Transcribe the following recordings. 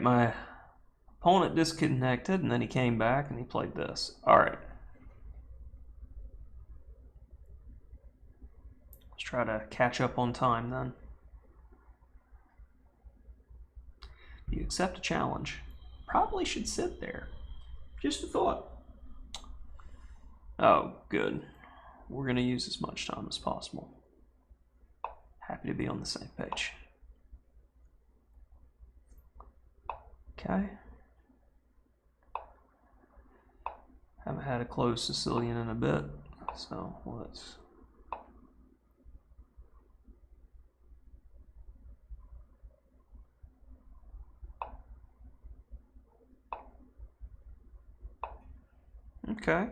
my opponent disconnected, and then he came back and he played this. All right. Let's try to catch up on time then. You accept a challenge. Probably should sit there. Just a thought. Oh, good. We're going to use as much time as possible. Happy to be on the same page. Okay. Haven't had a closed Sicilian in a bit, so let's... Okay.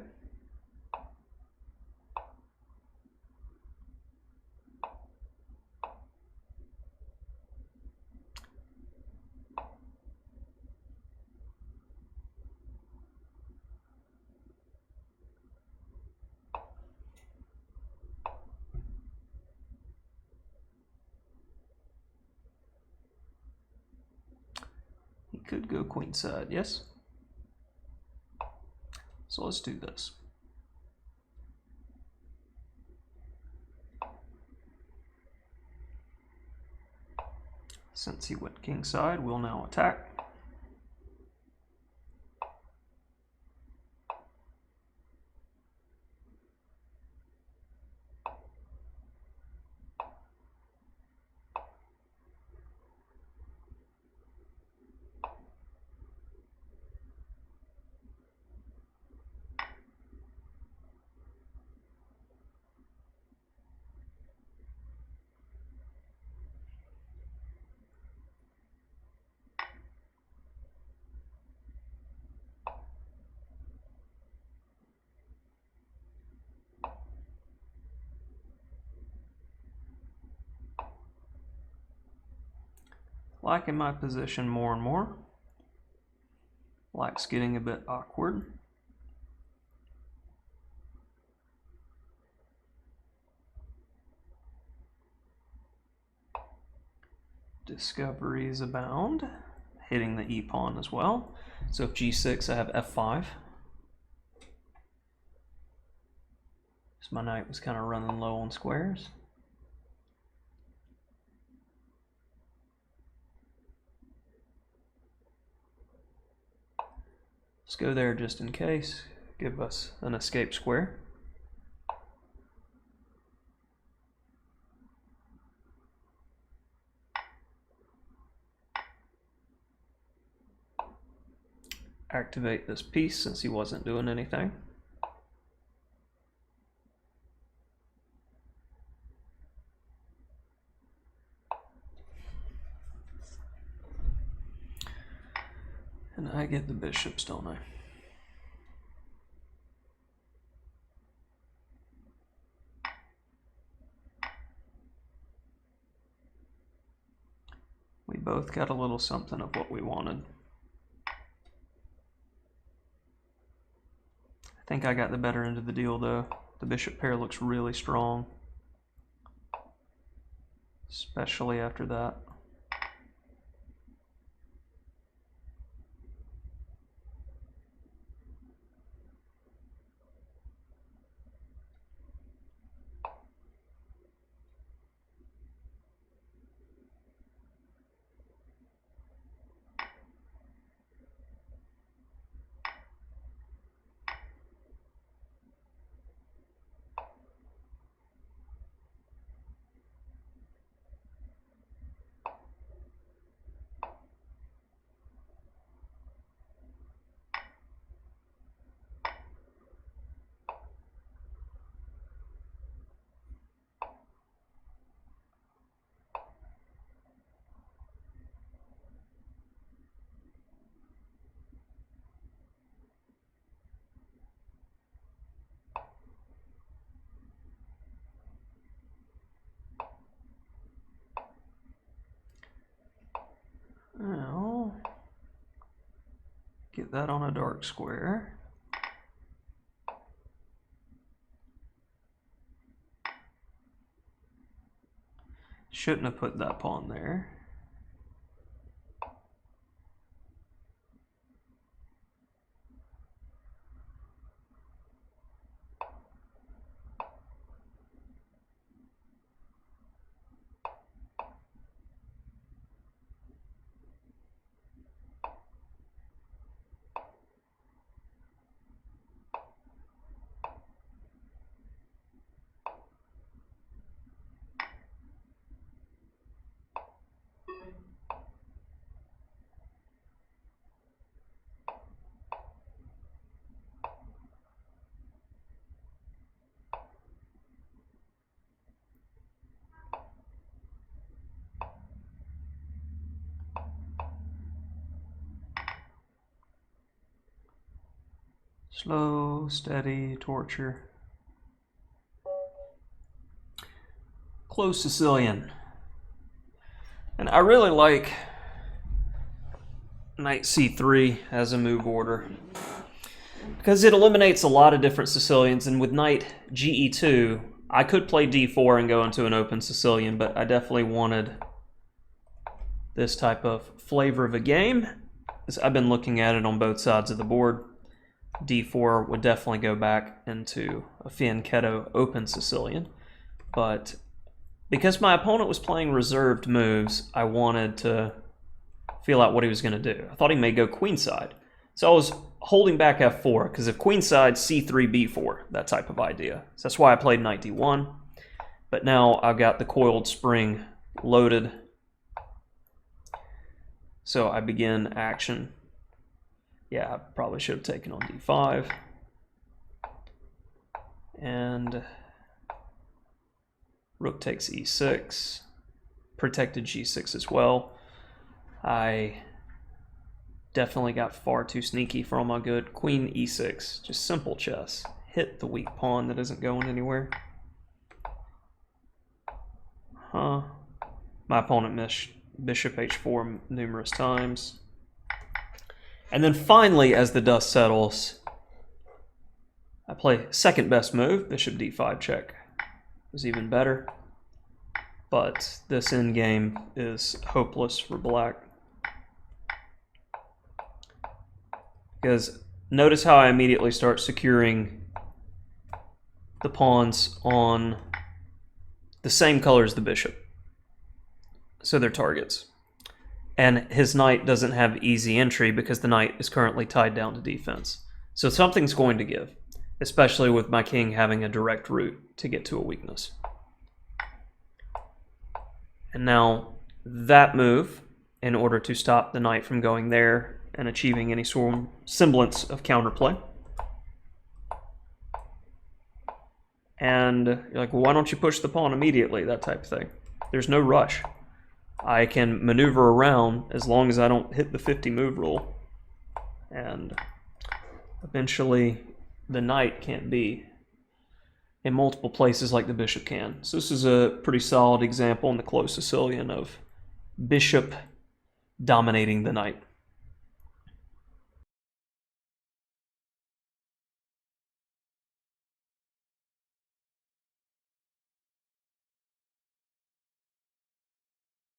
He could go queenside, yes? So let's do this. Since he went kingside, we'll now attack. Liking my position more and more. Black's getting a bit awkward. Discoveries abound. Hitting the e-pawn as well. So if g6, I have f5. So my knight was kind of running low on squares. Let's go there just in case. Give us an escape square. Activate this piece since he wasn't doing anything. And I get the bishops, don't I? We both got a little something of what we wanted. I think I got the better end of the deal though. The bishop pair looks really strong, especially after that. Now, get that on a dark square. Shouldn't have put that pawn there. Slow, steady, torture. Closed Sicilian. And I really like knight c3 as a move order, because it eliminates a lot of different Sicilians, and with knight ge2, I could play d4 and go into an open Sicilian, but I definitely wanted this type of flavor of a game. I've been looking at it on both sides of the board. d4 would definitely go back into a fianchetto open Sicilian, but because my opponent was playing reserved moves, I wanted to feel out what he was going to do. I thought he may go queenside. So I was holding back f4, because if queenside, c3, b4, that type of idea. So that's why I played knight d1. But now I've got the coiled spring loaded. So I begin action. Yeah, I probably should have taken on d5. And rook takes e6. Protected g6 as well. I definitely got far too sneaky for all my good. Queen e6, just simple chess. Hit the weak pawn that isn't going anywhere. My opponent missed bishop h4 numerous times. And then finally, as the dust settles, I play second best move, bishop d5 check. It was even better. But this endgame is hopeless for black. Because notice how I immediately start securing the pawns on the same color as the bishop. So they're targets. And his knight doesn't have easy entry because the knight is currently tied down to defense. So something's going to give, especially with my king having a direct route to get to a weakness. And now that move, in order to stop the knight from going there and achieving any sort of semblance of counterplay. And you're like, well, why don't you push the pawn immediately? That type of thing. There's no rush. I can maneuver around as long as I don't hit the 50 move rule. And eventually the knight can't be in multiple places like the bishop can. So this is a pretty solid example in the Closed Sicilian of bishop dominating the knight.